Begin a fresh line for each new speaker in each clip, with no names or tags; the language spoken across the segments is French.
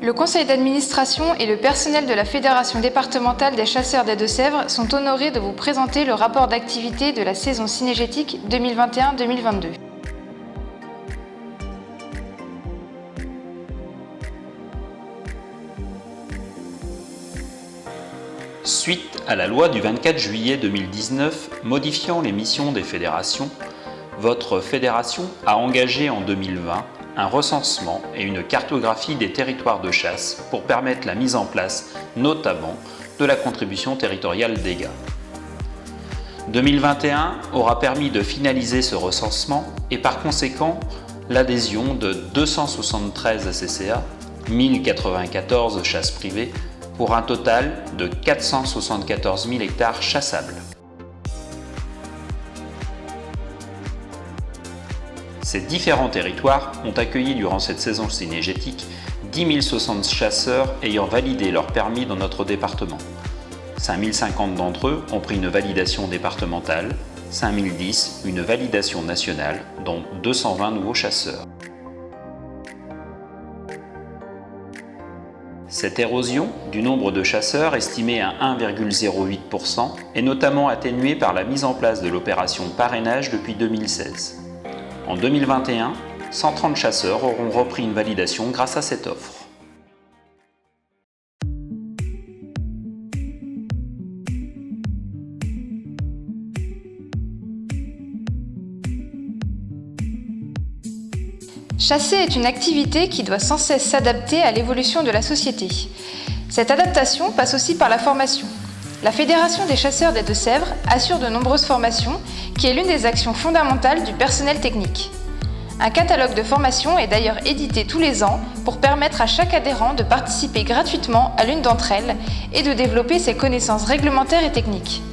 Le conseil d'administration et le personnel de la Fédération départementale des chasseurs des Deux-Sèvres sont honorés de vous présenter le rapport d'activité de la saison cynégétique 2021-2022.
Suite à la loi du 24 juillet 2019 modifiant les missions des fédérations, votre fédération a engagé en 2020 un recensement et une cartographie des territoires de chasse pour permettre la mise en place, notamment, de la contribution territoriale dégâts. 2021 aura permis de finaliser ce recensement et par conséquent l'adhésion de 273 ACCA, 1094 chasses privées, pour un total de 474 000 hectares chassables. Ces différents territoires ont accueilli durant cette saison cynégétique 10 060 chasseurs ayant validé leur permis dans notre département. 5 050 d'entre eux ont pris une validation départementale, 5 010 une validation nationale, dont 220 nouveaux chasseurs. Cette érosion du nombre de chasseurs estimé à 1,08% est notamment atténuée par la mise en place de l'opération parrainage depuis 2016. En 2021, 130 chasseurs auront repris une validation grâce à cette offre.
Chasser est une activité qui doit sans cesse s'adapter à l'évolution de la société. Cette adaptation passe aussi par la formation. La Fédération des chasseurs des Deux-Sèvres assure de nombreuses formations, qui est l'une des actions fondamentales du personnel technique. Un catalogue de formations est d'ailleurs édité tous les ans pour permettre à chaque adhérent de participer gratuitement à l'une d'entre elles et de développer ses connaissances réglementaires et techniques.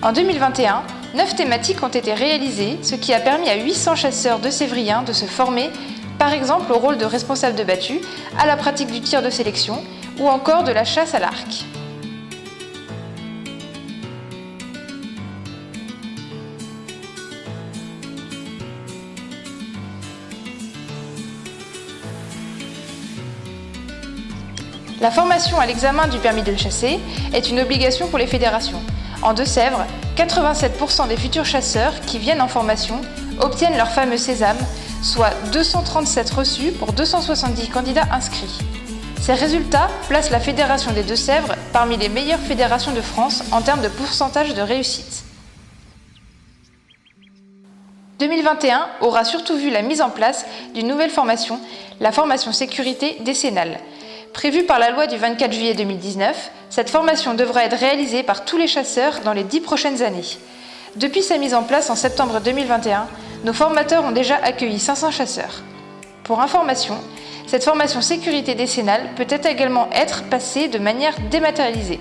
En 2021, 9 thématiques ont été réalisées, ce qui a permis à 800 chasseurs deux-sévriens de se former, par exemple au rôle de responsable de battu, à la pratique du tir de sélection ou encore de la chasse à l'arc. La formation à l'examen du permis de chasser est une obligation pour les fédérations. En Deux-Sèvres, 87% des futurs chasseurs qui viennent en formation obtiennent leur fameux sésame, soit 237 reçus pour 270 candidats inscrits. Ces résultats placent la Fédération des Deux-Sèvres parmi les meilleures fédérations de France en termes de pourcentage de réussite. 2021 aura surtout vu la mise en place d'une nouvelle formation, la formation sécurité décennale. Prévue par la loi du 24 juillet 2019, cette formation devra être réalisée par tous les chasseurs dans les 10 prochaines années. Depuis sa mise en place en septembre 2021, nos formateurs ont déjà accueilli 500 chasseurs. Pour information, cette formation sécurité décennale peut également être passée de manière dématérialisée.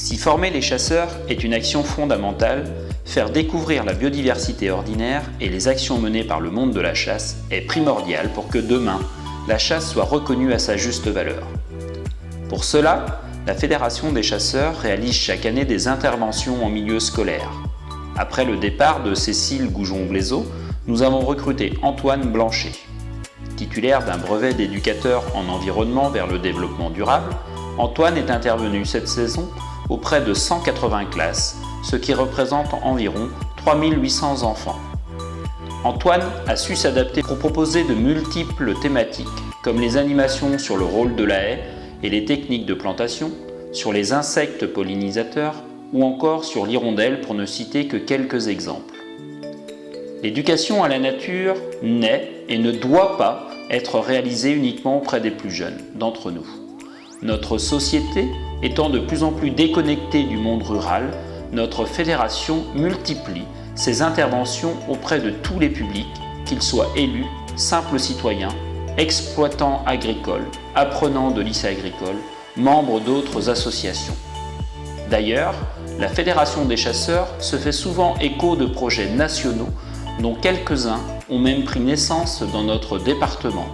Si former les chasseurs est une action fondamentale, faire découvrir la biodiversité ordinaire et les actions menées par le monde de la chasse est primordial pour que demain, la chasse soit reconnue à sa juste valeur. Pour cela, la Fédération des chasseurs réalise chaque année des interventions en milieu scolaire. Après le départ de Cécile Goujon-Blaiseau, nous avons recruté Antoine Blanchet. Titulaire d'un brevet d'éducateur en environnement vers le développement durable, Antoine est intervenu cette saison auprès de 180 classes, ce qui représente environ 3800 enfants. Antoine a su s'adapter pour proposer de multiples thématiques, comme les animations sur le rôle de la haie et les techniques de plantation, sur les insectes pollinisateurs ou encore sur l'hirondelle pour ne citer que quelques exemples. L'éducation à la nature n'est et ne doit pas être réalisée uniquement auprès des plus jeunes d'entre nous. Notre société étant de plus en plus déconnectée du monde rural, notre fédération multiplie ses interventions auprès de tous les publics, qu'ils soient élus, simples citoyens, exploitants agricoles, apprenants de lycées agricoles, membres d'autres associations. D'ailleurs, la Fédération des chasseurs se fait souvent écho de projets nationaux dont quelques-uns ont même pris naissance dans notre département.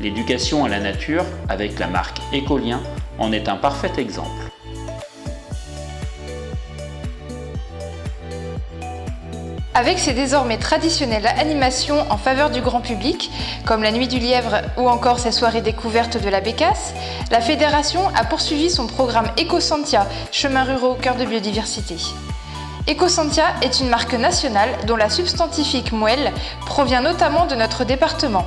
L'éducation à la nature, avec la marque Écolien, en est un parfait exemple.
Avec ses désormais traditionnelles animations en faveur du grand public, comme la Nuit du Lièvre ou encore ses soirées découvertes de la Bécasse, la Fédération a poursuivi son programme Ecosantia, chemins ruraux au cœur de biodiversité. Ecosantia est une marque nationale dont la substantifique moelle provient notamment de notre département.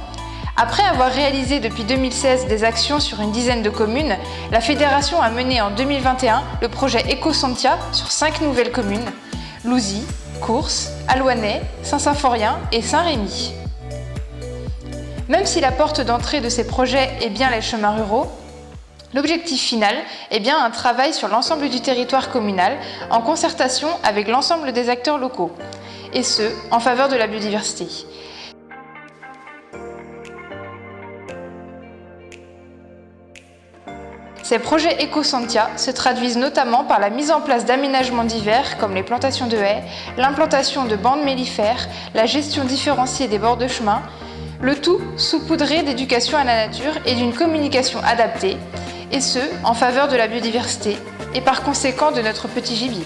Après avoir réalisé depuis 2016 des actions sur une dizaine de communes, la Fédération a mené en 2021 le projet Ecosantia sur 5 nouvelles communes, Louzy, Cours, Alouanais, Saint-Symphorien et Saint-Rémy. Même si la porte d'entrée de ces projets est bien les chemins ruraux, l'objectif final est bien un travail sur l'ensemble du territoire communal en concertation avec l'ensemble des acteurs locaux, et ce, en faveur de la biodiversité. Ces projets Ecosantia se traduisent notamment par la mise en place d'aménagements divers comme les plantations de haies, l'implantation de bandes mellifères, la gestion différenciée des bords de chemin, le tout saupoudré d'éducation à la nature et d'une communication adaptée, et ce, en faveur de la biodiversité et par conséquent de notre petit gibier.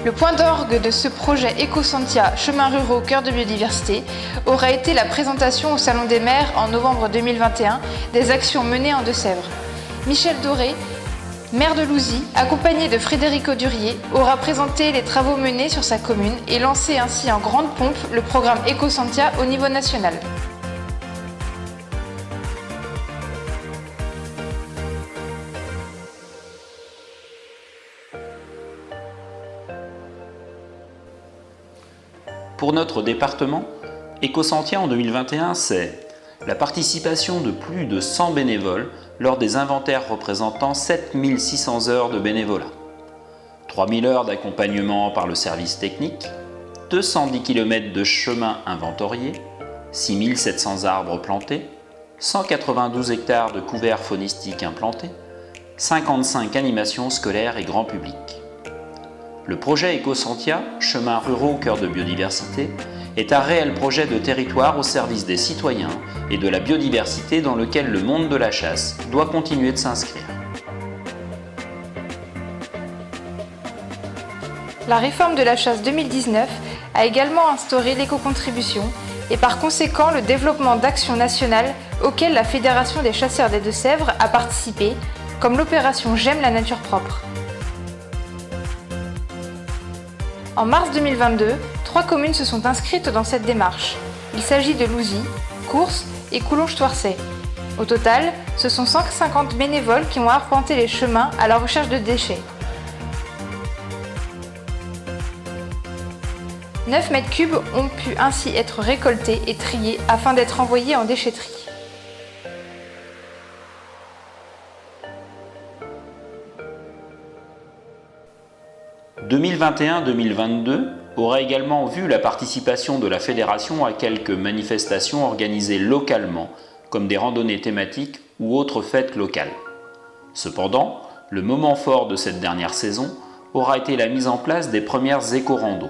Le point d'orgue de ce projet Ecosantia, chemins ruraux au cœur de biodiversité, aura été la présentation au Salon des maires en novembre 2021 des actions menées en Deux-Sèvres. Michel Doré, maire de Louzy, accompagné de Frédéric Durier, aura présenté les travaux menés sur sa commune et lancé ainsi en grande pompe le programme Ecosantia au niveau national.
Pour notre département, Ecosantia en 2021, c'est la participation de plus de 100 bénévoles lors des inventaires représentant 7600 heures de bénévolat, 3000 heures d'accompagnement par le service technique, 210 km de chemins inventoriés, 6700 arbres plantés, 192 hectares de couverts faunistiques implantés, 55 animations scolaires et grand public. Le projet Ecosantia, chemins ruraux au cœur de biodiversité, est un réel projet de territoire au service des citoyens et de la biodiversité dans lequel le monde de la chasse doit continuer de s'inscrire.
La réforme de la chasse 2019 a également instauré l'éco-contribution et par conséquent le développement d'actions nationales auxquelles la Fédération des chasseurs des Deux-Sèvres a participé, comme l'opération J'aime la nature propre. En mars 2022, 3 communes se sont inscrites dans cette démarche. Il s'agit de Louzy, Cours et Coulonges-Thouarcet. Au total, ce sont 150 bénévoles qui ont arpenté les chemins à la recherche de déchets. 9 mètres cubes ont pu ainsi être récoltés et triés afin d'être envoyés en déchetterie.
« 2021-2022 aura également vu la participation de la Fédération à quelques manifestations organisées localement, comme des randonnées thématiques ou autres fêtes locales. Cependant, le moment fort de cette dernière saison aura été la mise en place des premières éco-randos.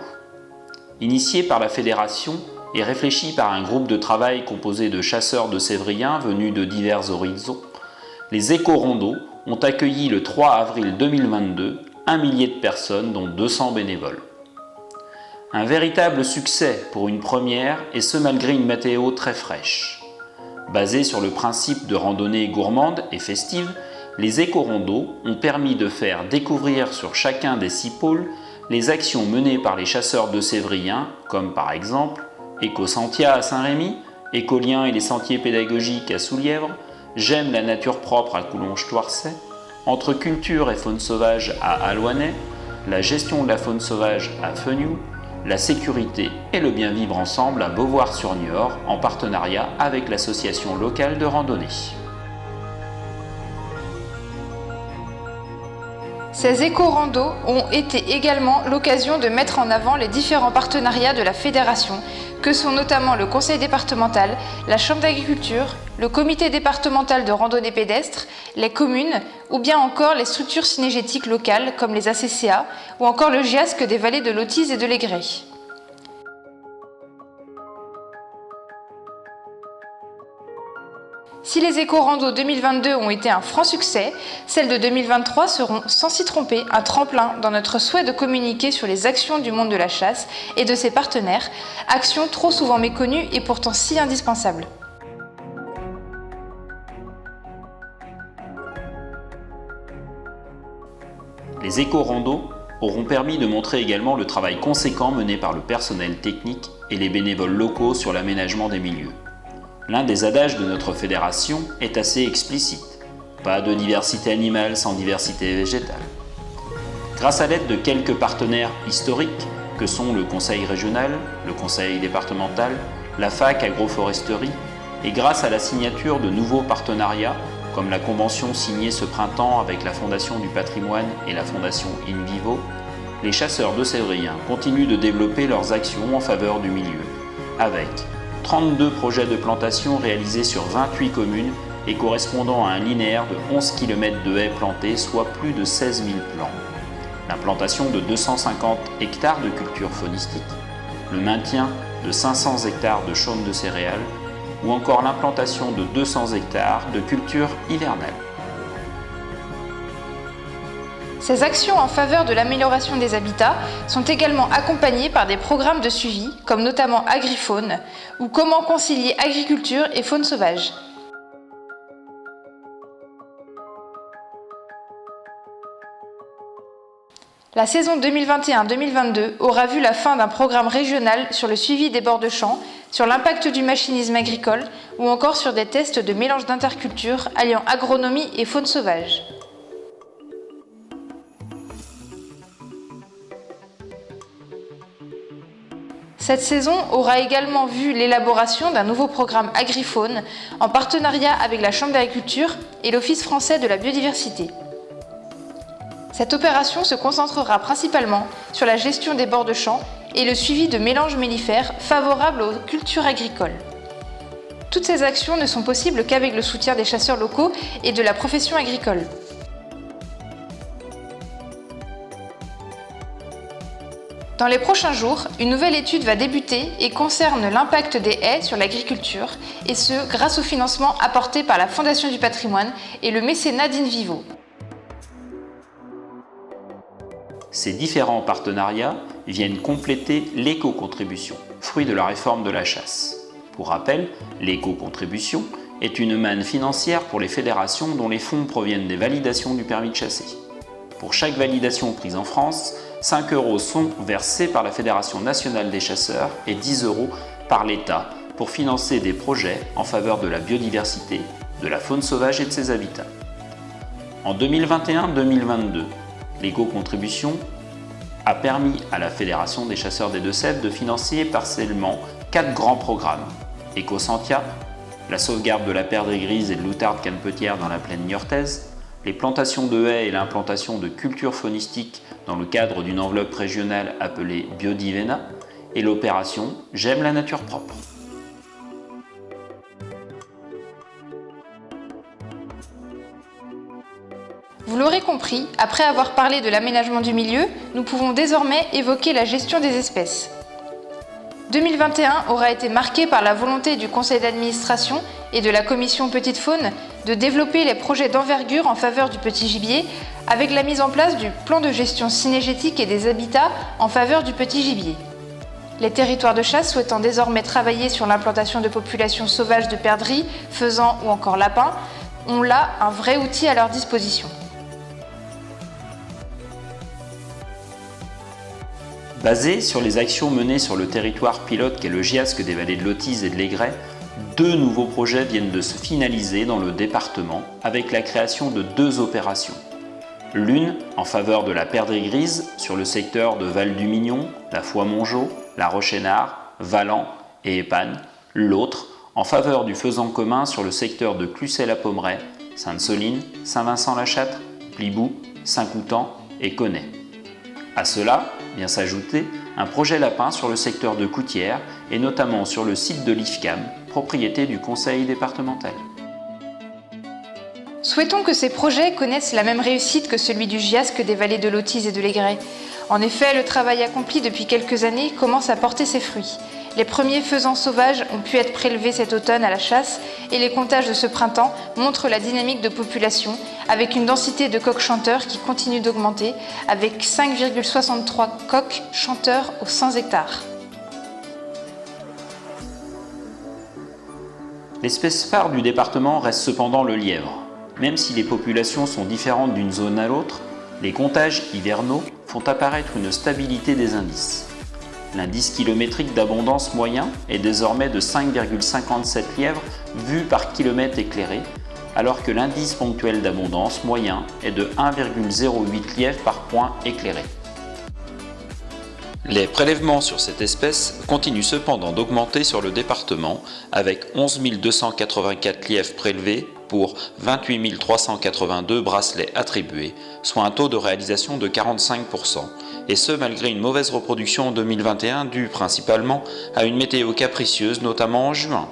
Initiée par la Fédération et réfléchie par un groupe de travail composé de chasseurs de Sévriens venus de divers horizons, les éco-randos ont accueilli le 3 avril 2022 1 millier de personnes, dont 200 bénévoles. Un véritable succès pour une première, et ce malgré une météo très fraîche. Basés sur le principe de randonnée gourmande et festive, les éco-randos ont permis de faire découvrir sur chacun des 6 pôles les actions menées par les chasseurs de Sévriens, comme par exemple Ecosantia à Saint-Rémy, Écolien et les sentiers pédagogiques à Soulièvre, J'aime la nature propre à Coulonges-Thouarcet, Entre culture et faune sauvage à Alouanais, la gestion de la faune sauvage à Fenioux, la sécurité et le bien vivre ensemble à Beauvoir-sur-Niort en partenariat avec l'association locale de randonnée.
Ces éco-randos ont été également l'occasion de mettre en avant les différents partenariats de la Fédération que sont notamment le conseil départemental, la chambre d'agriculture, le comité départemental de randonnée pédestre, les communes ou bien encore les structures cynégétiques locales comme les ACCA ou encore le GIASC des vallées de l'Autise et de l'Aigré. Si les éco-randos 2022 ont été un franc succès, celles de 2023 seront, sans s'y tromper, un tremplin dans notre souhait de communiquer sur les actions du monde de la chasse et de ses partenaires, actions trop souvent méconnues et pourtant si indispensables.
Les éco-randos auront permis de montrer également le travail conséquent mené par le personnel technique et les bénévoles locaux sur l'aménagement des milieux. L'un des adages de notre fédération est assez explicite. Pas de diversité animale sans diversité végétale. Grâce à l'aide de quelques partenaires historiques que sont le conseil régional, le conseil départemental, la fac agroforesterie, et grâce à la signature de nouveaux partenariats comme la convention signée ce printemps avec la Fondation du patrimoine et la Fondation In Vivo, les chasseurs de Sévrien continuent de développer leurs actions en faveur du milieu, avec 32 projets de plantation réalisés sur 28 communes et correspondant à un linéaire de 11 km de haies plantées, soit plus de 16 000 plants. L'implantation de 250 hectares de cultures faunistiques, le maintien de 500 hectares de chaumes de céréales ou encore l'implantation de 200 hectares de cultures hivernales.
Ces actions en faveur de l'amélioration des habitats sont également accompagnées par des programmes de suivi, comme notamment AgriFaune, ou Comment concilier agriculture et faune sauvage. La saison 2021-2022 aura vu la fin d'un programme régional sur le suivi des bords de champs, sur l'impact du machinisme agricole ou encore sur des tests de mélange d'intercultures alliant agronomie et faune sauvage. Cette saison aura également vu l'élaboration d'un nouveau programme AgriFaune en partenariat avec la Chambre d'agriculture et l'Office français de la biodiversité. Cette opération se concentrera principalement sur la gestion des bords de champs et le suivi de mélanges mellifères favorables aux cultures agricoles. Toutes ces actions ne sont possibles qu'avec le soutien des chasseurs locaux et de la profession agricole. Dans les prochains jours, une nouvelle étude va débuter et concerne l'impact des haies sur l'agriculture, et ce, grâce au financement apporté par la Fondation du patrimoine et le mécénat d'In Vivo.
Ces différents partenariats viennent compléter l'éco-contribution, fruit de la réforme de la chasse. Pour rappel, l'éco-contribution est une manne financière pour les fédérations dont les fonds proviennent des validations du permis de chasser. Pour chaque validation prise en France, 5 € sont versés par la Fédération nationale des chasseurs et 10 € par l'État pour financer des projets en faveur de la biodiversité, de la faune sauvage et de ses habitats. En 2021-2022, l'éco-contribution a permis à la Fédération des chasseurs des Deux-Sèvres de financer partiellement 4 grands programmes. Ecosentia, la sauvegarde de la perdrix grise et de l'outarde canepetière dans la plaine niortaise, les plantations de haies et l'implantation de cultures faunistiques dans le cadre d'une enveloppe régionale appelée Biodivena, et l'opération J'aime la nature propre.
Vous l'aurez compris, après avoir parlé de l'aménagement du milieu, nous pouvons désormais évoquer la gestion des espèces. 2021 aura été marqué par la volonté du conseil d'administration et de la commission Petite Faune de développer les projets d'envergure en faveur du petit gibier avec la mise en place du plan de gestion cynégétique et des habitats en faveur du petit gibier. Les territoires de chasse souhaitant désormais travailler sur l'implantation de populations sauvages de perdrix, faisans ou encore lapins ont là un vrai outil à leur disposition.
Basé sur les actions menées sur le territoire pilote qu'est le GIASC des vallées de l'Autise et de l'Aigré, 2 nouveaux projets viennent de se finaliser dans le département avec la création de 2 opérations. L'une en faveur de la perdrix grise sur le secteur de Val-du-Mignon, la Foix-Mongeau, la Rochénard, Valent et Épanne. L'autre en faveur du faisan commun sur le secteur de Clucet-la-Pommeraye, Sainte-Soline, Saint-Vincent-la-Châtre, Plibou, Saint-Coutan et Connay. À cela vient s'ajouter un projet lapin sur le secteur de Coutières et notamment sur le site de l'IFCAM, propriété du conseil départemental.
Souhaitons que ces projets connaissent la même réussite que celui du GIASC des vallées de l'Autise et de l'Aigret. En effet, le travail accompli depuis quelques années commence à porter ses fruits. Les premiers faisans sauvages ont pu être prélevés cet automne à la chasse et les comptages de ce printemps montrent la dynamique de population avec une densité de coqs chanteurs qui continue d'augmenter avec 5,63 coqs chanteurs aux 100 hectares.
L'espèce phare du département reste cependant le lièvre. Même si les populations sont différentes d'une zone à l'autre, les comptages hivernaux font apparaître une stabilité des indices. L'indice kilométrique d'abondance moyen est désormais de 5,57 lièvres vus par kilomètre éclairé, alors que l'indice ponctuel d'abondance moyen est de 1,08 lièvres par point éclairé. Les prélèvements sur cette espèce continuent cependant d'augmenter sur le département, avec 11 284 lièvres prélevés pour 28 382 bracelets attribués, soit un taux de réalisation de 45%, et ce malgré une mauvaise reproduction en 2021 due principalement à une météo capricieuse, notamment en juin.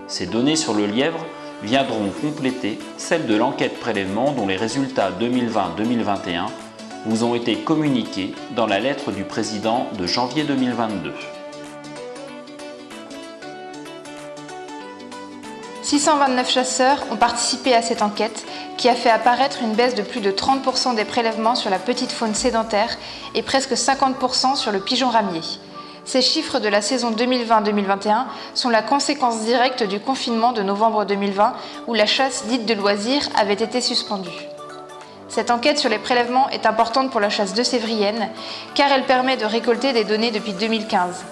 Ces données sur le lièvre viendront compléter celles de l'enquête prélèvement dont les résultats 2020-2021 vous ont été communiqués dans la lettre du président de janvier 2022.
629 chasseurs ont participé à cette enquête qui a fait apparaître une baisse de plus de 30% des prélèvements sur la petite faune sédentaire et presque 50% sur le pigeon ramier. Ces chiffres de la saison 2020-2021 sont la conséquence directe du confinement de novembre 2020 où la chasse dite de loisirs avait été suspendue. Cette enquête sur les prélèvements est importante pour la chasse deux-sévrienne car elle permet de récolter des données depuis 2015.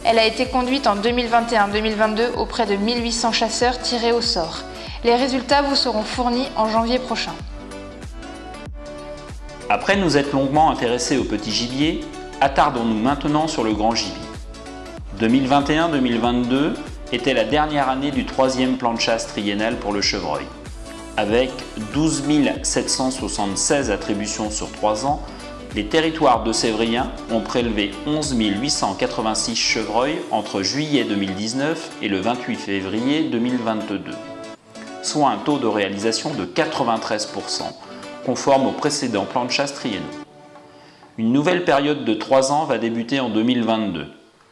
Elle a été conduite en 2021-2022 auprès de 1800 chasseurs tirés au sort. Les résultats vous seront fournis en janvier prochain.
Après nous être longuement intéressés au petit gibier, attardons-nous maintenant sur le grand gibier. 2021-2022 était la dernière année du troisième plan de chasse triennal pour le chevreuil. Avec 12 776 attributions sur 3 ans, les territoires deux-sévriens ont prélevé 11 886 chevreuils entre juillet 2019 et le 28 février 2022, soit un taux de réalisation de 93%, conforme au précédent plan de chasse triennaux. Une nouvelle période de 3 ans va débuter en 2022.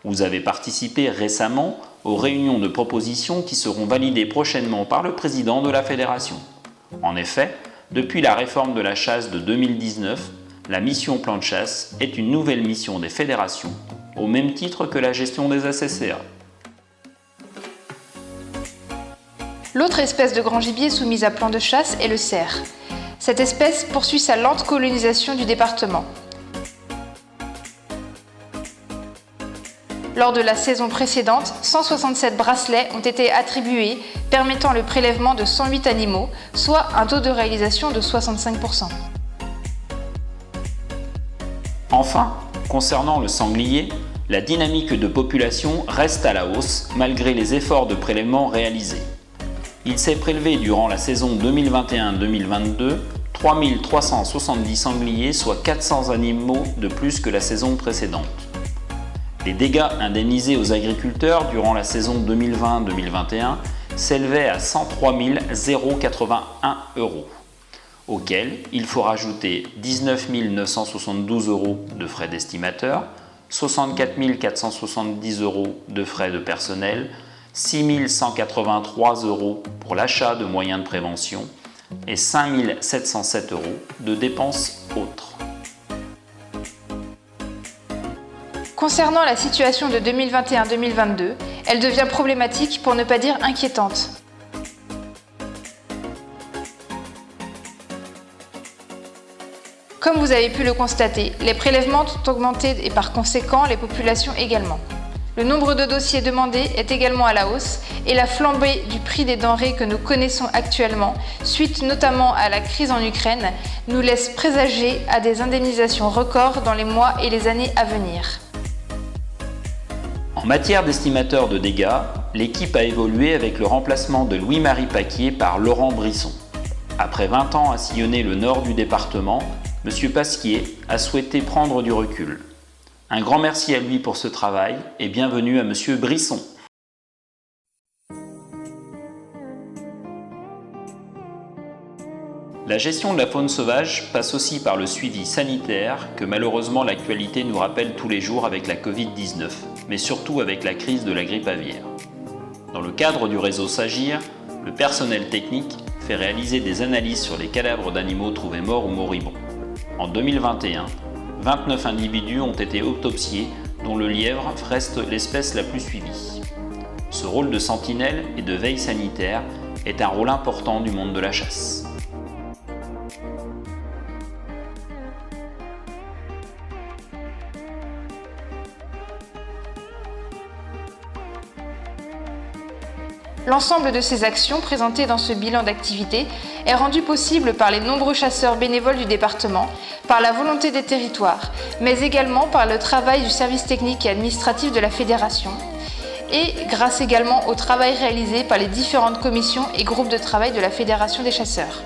Vous avez participé récemment aux réunions de propositions qui seront validées prochainement par le président de la fédération. En effet, depuis la réforme de la chasse de 2019, la mission plan de chasse est une nouvelle mission des fédérations, au même titre que la gestion des ACCA.
L'autre espèce de grand gibier soumise à plan de chasse est le cerf. Cette espèce poursuit sa lente colonisation du département. Lors de la saison précédente, 167 bracelets ont été attribués, permettant le prélèvement de 108 animaux, soit un taux de réalisation de 65%.
Enfin, concernant le sanglier, la dynamique de population reste à la hausse malgré les efforts de prélèvement réalisés. Il s'est prélevé durant la saison 2021-2022 3370 sangliers, soit 400 animaux de plus que la saison précédente. Les dégâts indemnisés aux agriculteurs durant la saison 2020-2021 s'élevaient à 103 081 €, auxquels il faut rajouter 19 972 € de frais d'estimateur, 64 470 € de frais de personnel, 6 183 € pour l'achat de moyens de prévention et 5 707 € de dépenses autres.
Concernant la situation de 2021-2022, elle devient problématique pour ne pas dire inquiétante. Comme vous avez pu le constater, les prélèvements ont augmenté et par conséquent les populations également. Le nombre de dossiers demandés est également à la hausse et la flambée du prix des denrées que nous connaissons actuellement, suite notamment à la crise en Ukraine, nous laisse présager à des indemnisations records dans les mois et les années à venir.
En matière d'estimateur de dégâts, l'équipe a évolué avec le remplacement de Louis-Marie Paquier par Laurent Brisson. Après 20 ans à sillonner le nord du département, M. Pasquier a souhaité prendre du recul. Un grand merci à lui pour ce travail et bienvenue à M. Brisson. La gestion de la faune sauvage passe aussi par le suivi sanitaire que malheureusement l'actualité nous rappelle tous les jours avec la Covid-19, mais surtout avec la crise de la grippe aviaire. Dans le cadre du réseau SAGIR, le personnel technique fait réaliser des analyses sur les cadavres d'animaux trouvés morts ou moribonds. En 2021, 29 individus ont été autopsiés, dont le lièvre reste l'espèce la plus suivie. Ce rôle de sentinelle et de veille sanitaire est un rôle important du monde de la chasse.
L'ensemble de ces actions présentées dans ce bilan d'activité est rendu possible par les nombreux chasseurs bénévoles du département, par la volonté des territoires, mais également par le travail du service technique et administratif de la Fédération, et grâce également au travail réalisé par les différentes commissions et groupes de travail de la Fédération des chasseurs.